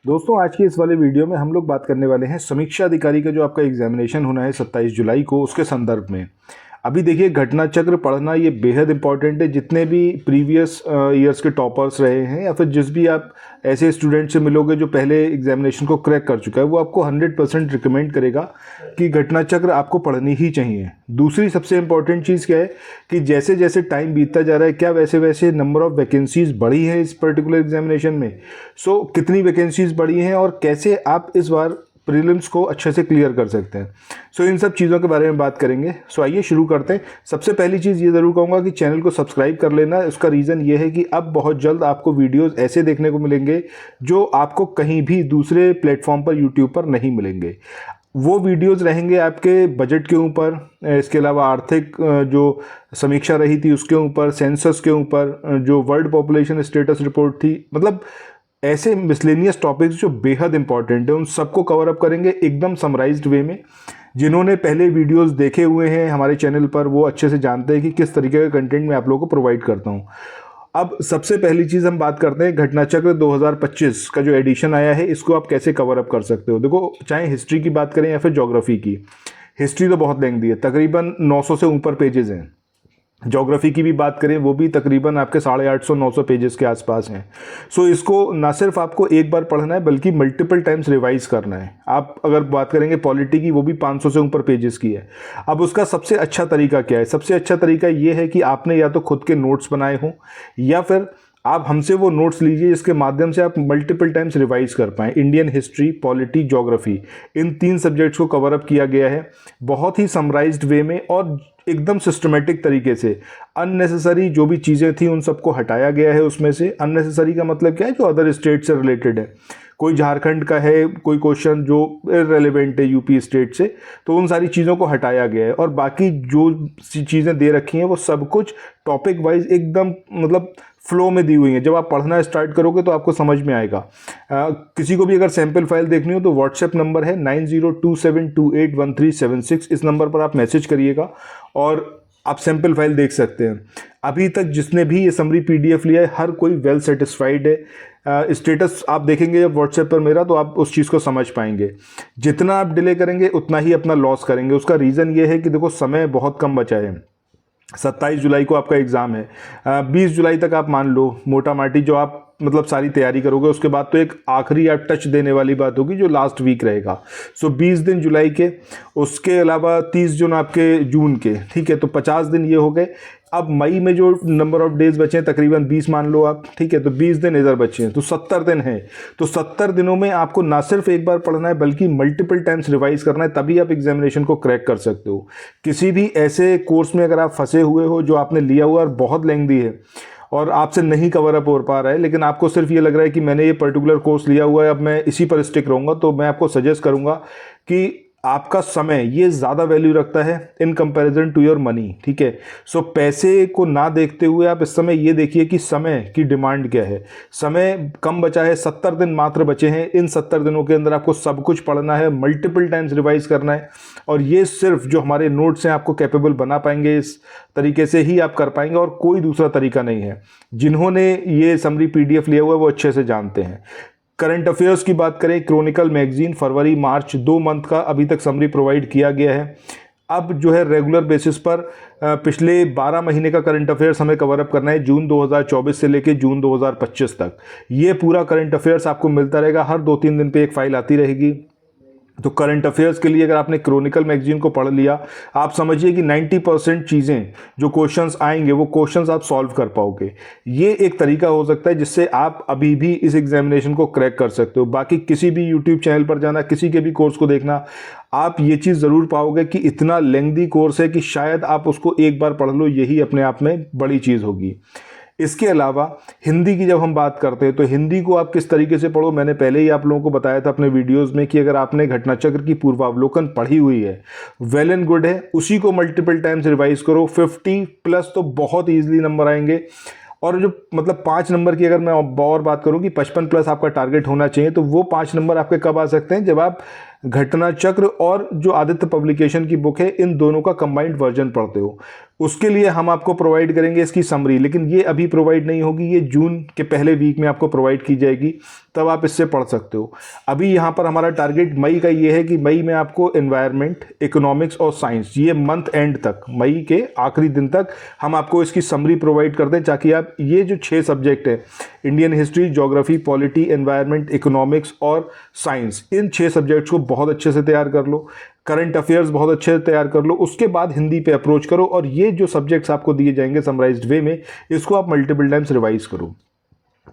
दोस्तों, आज की इस वाले वीडियो में हम लोग बात करने वाले हैं समीक्षा अधिकारी का जो आपका एग्जामिनेशन होना है 27 जुलाई को, उसके संदर्भ में। अभी देखिए, घटना चक्र पढ़ना ये बेहद इंपॉर्टेंट है। जितने भी प्रीवियस ईयर्स के टॉपर्स रहे हैं या फिर जिस भी आप ऐसे स्टूडेंट से मिलोगे जो पहले एग्जामिनेशन को क्रैक कर चुका है, वो आपको 100% रिकमेंड करेगा कि घटना चक्र आपको पढ़नी ही चाहिए। दूसरी सबसे इंपॉर्टेंट चीज़ क्या है कि जैसे जैसे टाइम बीतता जा रहा है, क्या वैसे वैसे नंबर ऑफ़ वैकेंसीज़ बढ़ी है इस पर्टिकुलर एग्जामिनेशन में। कितनी वैकेंसीज़ बढ़ी हैं और कैसे आप इस बार प्रीलिम्स को अच्छे से क्लियर कर सकते हैं। इन सब चीज़ों के बारे में बात करेंगे। आइए शुरू करते हैं। सबसे पहली चीज़ ये ज़रूर कहूँगा कि चैनल को सब्सक्राइब कर लेना। उसका रीज़न ये है कि अब बहुत जल्द आपको वीडियोस ऐसे देखने को मिलेंगे जो आपको कहीं भी दूसरे प्लेटफॉर्म पर, यूट्यूब पर नहीं मिलेंगे। वो वीडियोस रहेंगे आपके बजट के ऊपर, इसके अलावा आर्थिक जो समीक्षा रही थी उसके ऊपर, सेंसस के ऊपर, जो वर्ल्ड पॉपुलेशन स्टेटस रिपोर्ट थी, मतलब ऐसे मिसलेनियस टॉपिक्स जो बेहद इंपॉर्टेंट है, उन सबको कवर अप करेंगे एकदम समराइज्ड वे में। जिन्होंने पहले वीडियोस देखे हुए हैं हमारे चैनल पर, वो अच्छे से जानते हैं कि किस तरीके का कंटेंट मैं आप लोगों को प्रोवाइड करता हूं। अब सबसे पहली चीज़ हम बात करते हैं घटना चक्र 2025 का जो एडिशन आया है, इसको आप कैसे कवर अप कर सकते हो। देखो, चाहे हिस्ट्री की बात करें या फिर ज्योग्राफी की। हिस्ट्री तो बहुत लेंथी है, तकरीबन 900 से ऊपर पेजेस हैं। ज्योग्राफी की भी बात करें, वो भी तकरीबन आपके 850-900 पेजेस के आसपास हैं। इसको ना सिर्फ आपको एक बार पढ़ना है बल्कि मल्टीपल टाइम्स रिवाइज करना है। आप अगर बात करेंगे पॉलिटी की, वो भी 500 से ऊपर पेजेस की है। अब उसका सबसे अच्छा तरीका क्या है? सबसे अच्छा तरीका ये है कि आपने या तो खुद के नोट्स बनाए हों या फिर आप हमसे वो नोट्स लीजिए जिसके माध्यम से आप मल्टीपल टाइम्स रिवाइज कर पाएँ। इंडियन हिस्ट्री, पॉलिटी, ज्योग्राफी, इन 3 सब्जेक्ट्स को कवर अप किया गया है बहुत ही समराइज्ड वे में और एकदम सिस्टमेटिक तरीके से। अननेसेसरी जो भी चीज़ें थी उन सबको हटाया गया है उसमें से। अननेसेसरी का मतलब क्या है? जो अदर स्टेट से रिलेटेड है, कोई झारखंड का है, कोई क्वेश्चन जो इररिलेवेंट है यूपी स्टेट से, तो उन सारी चीज़ों को हटाया गया है। और बाकी जो चीज़ें दे रखी हैं वो सब कुछ टॉपिक वाइज एकदम मतलब फ्लो में दी हुई है। जब आप पढ़ना स्टार्ट करोगे तो आपको समझ में आएगा। किसी को भी अगर सैम्पल फाइल देखनी हो तो व्हाट्सएप नंबर है 9027281376। इस नंबर पर आप मैसेज करिएगा और आप सैम्पल फाइल देख सकते हैं। अभी तक जिसने भी ये समरी पीडीएफ लिया है, हर कोई वेल सेटिस्फाइड है। स्टेटस आप देखेंगे जब व्हाट्सएप पर मेरा, तो आप उस चीज़ को समझ पाएंगे। जितना आप डिले करेंगे उतना ही अपना लॉस करेंगे। उसका रीज़न ये है कि देखो, समय बहुत कम बचा है। 27 जुलाई को आपका एग्ज़ाम है। 20 जुलाई तक आप मान लो मोटा माटी जो आप मतलब सारी तैयारी करोगे। उसके बाद तो एक आखिरी आप टच देने वाली बात होगी जो लास्ट वीक रहेगा। 20 दिन जुलाई के, उसके अलावा 30 जून आपके जून के, ठीक है, तो 50 दिन ये हो गए। अब मई में जो नंबर ऑफ डेज बचे हैं तकरीबन 20 मान लो आप, ठीक है, तो 20 दिन इधर बचे हैं, तो 70 दिन हैं। तो 70 दिनों में आपको ना सिर्फ एक बार पढ़ना है बल्कि मल्टीपल टाइम्स रिवाइज करना है, तभी आप एग्जामिनेशन को क्रैक कर सकते हो। किसी भी ऐसे कोर्स में अगर आप फंसे हुए हो जो आपने लिया हुआ और बहुत लेंथी है और आपसे नहीं कवर अप हो पा रहा है, लेकिन आपको सिर्फ ये लग रहा है कि मैंने ये पर्टिकुलर कोर्स लिया हुआ है, अब मैं इसी पर स्टिक रहूँगा, तो मैं आपको सजेस्ट करूँगा कि आपका समय ये ज़्यादा वैल्यू रखता है in comparison to your money, ठीक है। पैसे को ना देखते हुए आप इस समय ये देखिए कि समय की डिमांड क्या है। समय कम बचा है, 70 दिन मात्र बचे हैं। इन 70 दिनों के अंदर आपको सब कुछ पढ़ना है, मल्टीपल टाइम्स रिवाइज करना है, और ये सिर्फ जो हमारे नोट्स हैं आपको कैपेबल बना पाएंगे। इस तरीके से ही आप कर पाएंगे और कोई दूसरा तरीका नहीं है। जिन्होंने ये समरी पीडीएफ लिया हुआ है वो अच्छे से जानते हैं। करंट अफेयर्स की बात करें, क्रॉनिकल मैगजीन फरवरी मार्च 2 मंथ का अभी तक समरी प्रोवाइड किया गया है। अब जो है रेगुलर बेसिस पर पिछले 12 महीने का करंट अफेयर्स हमें कवर अप करना है, जून 2024 से लेकर जून 2025 तक। ये पूरा करंट अफेयर्स आपको मिलता रहेगा, हर 2-3 दिन पे एक फाइल आती रहेगी। तो करंट अफेयर्स के लिए अगर आपने क्रॉनिकल मैगजीन को पढ़ लिया, आप समझिए कि 90% चीज़ें जो क्वेश्चंस आएंगे वो क्वेश्चंस आप सॉल्व कर पाओगे। ये एक तरीका हो सकता है जिससे आप अभी भी इस एग्जामिनेशन को क्रैक कर सकते हो। बाकी किसी भी यूट्यूब चैनल पर जाना, किसी के भी कोर्स को देखना, आप ये चीज़ ज़रूर पाओगे कि इतना लेंथी कोर्स है कि शायद आप उसको एक बार पढ़ लो, यही अपने आप में बड़ी चीज़ होगी। इसके अलावा हिंदी की जब हम बात करते हैं तो हिंदी को आप किस तरीके से पढ़ो, मैंने पहले ही आप लोगों को बताया था अपने वीडियोस में कि अगर आपने घटना चक्र की पूर्वावलोकन पढ़ी हुई है, वेल एंड गुड है, उसी को मल्टीपल टाइम्स रिवाइज करो। 50+ तो बहुत ईजिली नंबर आएंगे। और जो मतलब 5 नंबर की अगर मैं और बात करूं कि 55+ आपका टारगेट होना चाहिए, तो वो 5 नंबर आपके कब आ सकते हैं? जब आप घटना चक्र और जो आदित्य पब्लिकेशन की बुक है, इन दोनों का कंबाइंड वर्जन पढ़ते हो। उसके लिए हम आपको प्रोवाइड करेंगे इसकी समरी, लेकिन ये अभी प्रोवाइड नहीं होगी, ये जून के पहले वीक में आपको प्रोवाइड की जाएगी, तब आप इससे पढ़ सकते हो। अभी यहाँ पर हमारा टारगेट मई का ये है कि मई में आपको एनवायरनमेंट, इकोनॉमिक्स और साइंस, ये मंथ एंड तक, मई के आखिरी दिन तक हम आपको इसकी समरी प्रोवाइड कर दें, ताकि आप ये जो 6 सब्जेक्ट है, Indian history, geography, polity, environment, economics और साइंस, इन 6 सब्जेक्ट्स को बहुत अच्छे से तैयार कर लो। करंट अफेयर्स बहुत अच्छे से तैयार कर लो, उसके बाद हिंदी पे अप्रोच करो, और ये जो सब्जेक्ट्स आपको दिए जाएंगे समराइज्ड वे में, इसको आप मल्टीपल टाइम्स रिवाइज करो।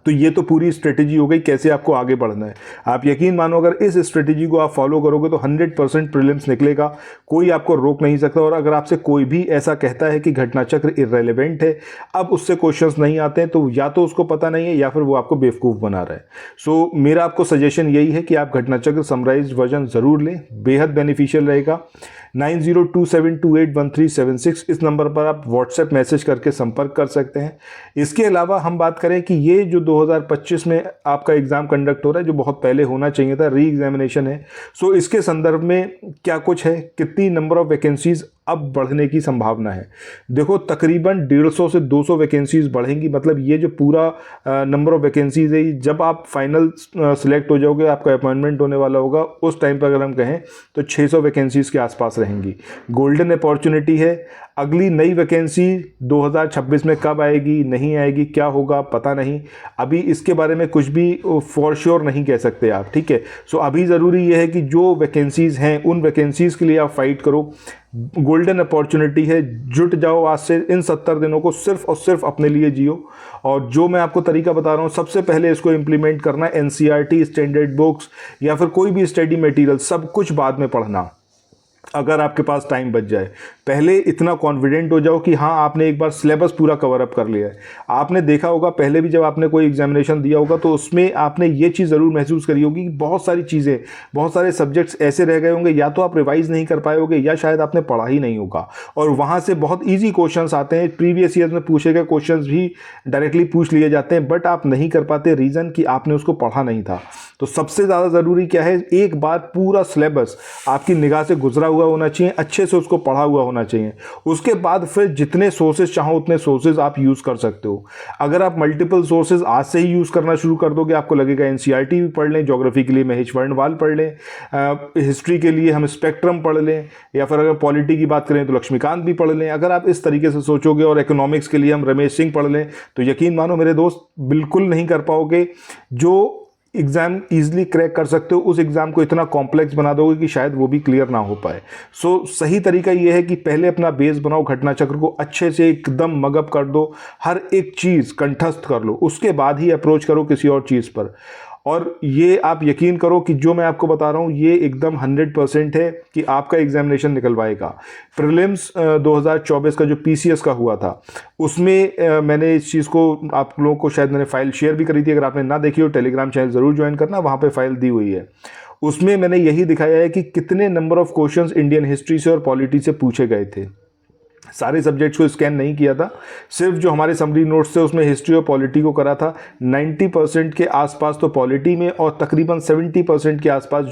तो ये तो पूरी स्ट्रेटेजी हो गई कैसे आपको आगे बढ़ना है। आप यकीन मानो अगर इस स्ट्रेटेजी को आप फॉलो करोगे तो 100% प्रीलिम्स निकलेगा, कोई आपको रोक नहीं सकता। और अगर आपसे कोई भी ऐसा कहता है कि घटना चक्र इररेलेवेंट है, अब उससे क्वेश्चंस नहीं आते हैं, तो या तो उसको पता नहीं है या फिर वो आपको बेवकूफ़ बना रहा है। सो मेरा आपको सजेशन यही है कि आप घटना चक्र समराइज्ड वर्जन ज़रूर लें, बेहद बेनिफिशियल रहेगा। 9027281376 इस नंबर पर आप व्हाट्सएप मैसेज करके संपर्क कर सकते हैं। इसके अलावा हम बात करें कि ये जो 2025 में आपका एग्ज़ाम कंडक्ट हो रहा है, जो बहुत पहले होना चाहिए था, री एग्जामिनेशन है, सो इसके संदर्भ में क्या कुछ है, कितनी नंबर ऑफ़ वैकेंसीज़ अब बढ़ने की संभावना है। देखो तकरीबन 150 से 200 वैकेंसीज़ बढ़ेंगी, मतलब ये जो पूरा नंबर ऑफ़ वैकेंसीज़ है, जब आप फाइनल सिलेक्ट हो जाओगे, आपका अपॉइंटमेंट होने वाला होगा, उस टाइम पर अगर हम कहें तो 600 वैकेंसीज़ के आसपास रहेंगी। गोल्डन अपॉर्चुनिटी है। अगली नई वैकेंसी 2026 में कब आएगी, नहीं आएगी, क्या होगा पता नहीं, अभी इसके बारे में कुछ भी फॉर श्योर नहीं कह सकते आप, ठीक है। सो अभी ज़रूरी ये है कि जो वैकेंसीज़ हैं उन वैकेंसीज़ के लिए आप फाइट करो। गोल्डन अपॉर्चुनिटी है, जुट जाओ आज से, इन 70 दिनों को सिर्फ और सिर्फ अपने लिए जियो। और जो मैं आपको तरीका बता रहा हूँ, सबसे पहले इसको इम्प्लीमेंट करना। एनसीईआरटी, स्टैंडर्ड बुक्स या फिर कोई भी स्टडी मटेरियल, सब कुछ बाद में पढ़ना अगर आपके पास टाइम बच जाए। पहले इतना कॉन्फिडेंट हो जाओ कि हाँ आपने एक बार सिलेबस पूरा कवर अप कर लिया है। आपने देखा होगा पहले भी जब आपने कोई एग्जामिनेशन दिया होगा तो उसमें आपने ये चीज़ ज़रूर महसूस करी होगी कि बहुत सारी चीज़ें, बहुत सारे सब्जेक्ट्स ऐसे रह गए होंगे, या तो आप रिवाइज़ नहीं कर पाए होगे या शायद आपने पढ़ा ही नहीं होगा, और वहाँ से बहुत ईजी क्वेश्चंस आते हैं, प्रीवियस ईयर में पूछे गए क्वेश्चंस भी डायरेक्टली पूछ लिए जाते हैं, बट आप नहीं कर पाते, रीज़न कि आपने उसको पढ़ा नहीं था। तो सबसे ज़्यादा ज़रूरी क्या है, एक बार पूरा सिलेबस आपकी निगाह से गुजरा हुआ होना चाहिए, अच्छे से उसको पढ़ा हुआ होना चाहिए। उसके बाद फिर जितने सोर्सेज चाहो उतने सोर्सेज आप यूज़ कर सकते हो। अगर आप मल्टीपल सोर्सेज आज से ही यूज़ करना शुरू कर दोगे, आपको लगेगा एनसीईआरटी भी पढ़ लें, ज्योग्राफी के लिए महेश वर्णवाल पढ़ लें, हिस्ट्री के लिए हम स्पेक्ट्रम पढ़ लें, या फिर अगर पॉलिटी की बात करें तो लक्ष्मीकांत भी पढ़ लें। अगर आप इस तरीके से सोचोगे और इकोनॉमिक्स के लिए हम रमेश सिंह पढ़ लें, तो यकीन मानो मेरे दोस्त बिल्कुल नहीं कर पाओगे। जो एग्ज़ाम ईजिली क्रैक कर सकते हो, उस एग्ज़ाम को इतना कॉम्प्लेक्स बना दोगे कि शायद वो भी क्लियर ना हो पाए। सो सही तरीका ये है कि पहले अपना बेस बनाओ, घटना चक्र को अच्छे से एकदम मगअप कर दो, हर एक चीज़ कंठस्थ कर लो, उसके बाद ही अप्रोच करो किसी और चीज़ पर। और ये आप यकीन करो कि जो मैं आपको बता रहा हूँ ये एकदम 100% है कि आपका एग्जामिनेशन निकलवाएगा। प्रीलिम्स 2024 का जो पीसीएस का हुआ था, उसमें मैंने इस चीज़ को आप लोगों को शायद मैंने फाइल शेयर भी करी थी, अगर आपने ना देखी हो टेलीग्राम चैनल ज़रूर ज्वाइन करना, वहाँ पे फाइल दी हुई है। उसमें मैंने यही दिखाया है कि कितने number of questions Indian history से और पॉलिटी से पूछे गए थे। सारे सब्जेक्ट्स को स्कैन नहीं किया था, सिर्फ जो हमारे समरी नोट्स थे उसमें हिस्ट्री और पॉलिटी को करा था। 90% के आसपास तो पॉलिटी में और तकरीबन 70% के आसपास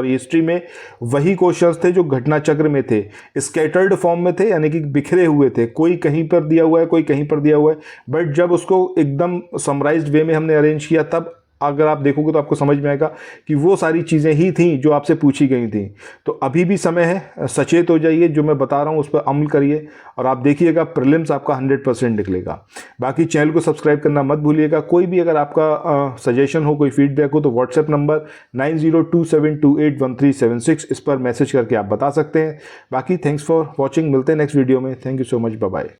हिस्ट्री में वही क्वेश्चंस थे जो घटना चक्र में थे। स्कैटर्ड फॉर्म में थे, यानी कि बिखरे हुए थे, कोई कहीं पर दिया हुआ है, कोई कहीं पर दिया हुआ है, बट जब उसको एकदम समराइज्ड वे में हमने अरेंज किया, तब अगर आप देखोगे तो आपको समझ में आएगा कि वो सारी चीज़ें ही थी जो आपसे पूछी गई थी। तो अभी भी समय है, सचेत हो जाइए, जो मैं बता रहा हूँ उस पर अमल करिए और आप देखिएगा प्रीलिम्स आपका 100% निकलेगा। बाकी चैनल को सब्सक्राइब करना मत भूलिएगा। कोई भी अगर आपका सजेशन हो, कोई फीडबैक हो, तो व्हाट्सएप नंबर 9027281376 इस पर मैसेज करके आप बता सकते हैं। बाकी थैंक्स फॉर वॉचिंग, मिलते हैं नेक्स्ट वीडियो में। Thank you so much, bye bye.